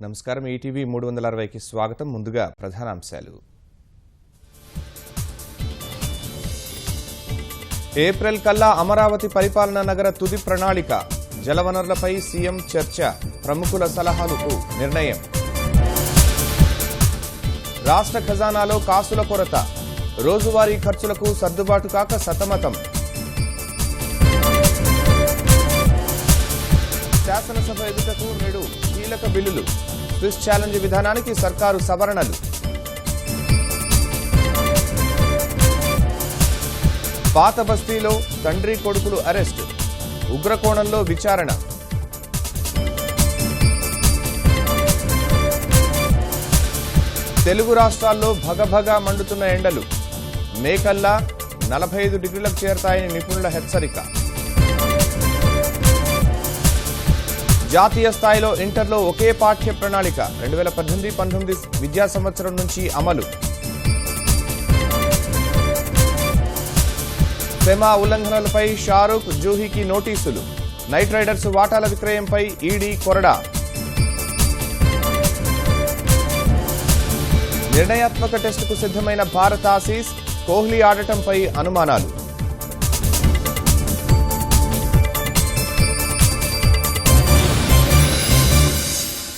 నమస్కారం ఈటీవీ 360కి స్వాగతం. ముందుగా ప్రధాన అంశాలు. ఏప్రిల్ కల్లా అమరావతి పరిపాలనా నగర తుది ప్రణాళిక, జలవనరులపై సీఎం చర్చ, ప్రముఖుల సలహాలకు నిర్ణయం. రాష్ట్ర ఖజానాలో కాసుల కొరత, రోజువారీ ఖర్చులకు సర్దుబాటు కాక సతమతం. శాసనసభ ఎదుటకు నేడు కీలక బిల్లులు, స్విస్ ఛాలెంజ్ విధానానికి సర్కారు సవరణలు. పాత బస్తీలో తండ్రి కొడుకులు అరెస్టు, ఉగ్రకోణంలో విచారణ. తెలుగు రాష్ట్రాల్లో భగభగా మండుతున్న ఎండలు, మేకల్లా 45 డిగ్రీలకు చేరతాయని నిపుణుల హెచ్చరిక. జాతీయ స్థాయిలో ఇంటర్లో ఒకే పాఠ్య ప్రణాళిక 2018-19 విద్యా సంవత్సరం నుంచి అమలు. సెమా ఉల్లంఘనలపై షారూక్, జూహీకి నోటీసులు, నైట్ రైడర్స్ వాటాల విక్రయంపై ఈడీ కొరడా. నిర్ణయాత్మక టెస్టుకు సిద్ధమైన భారత్ ఆసీస్, కోహ్లీ ఆడటంపై అనుమానాలు.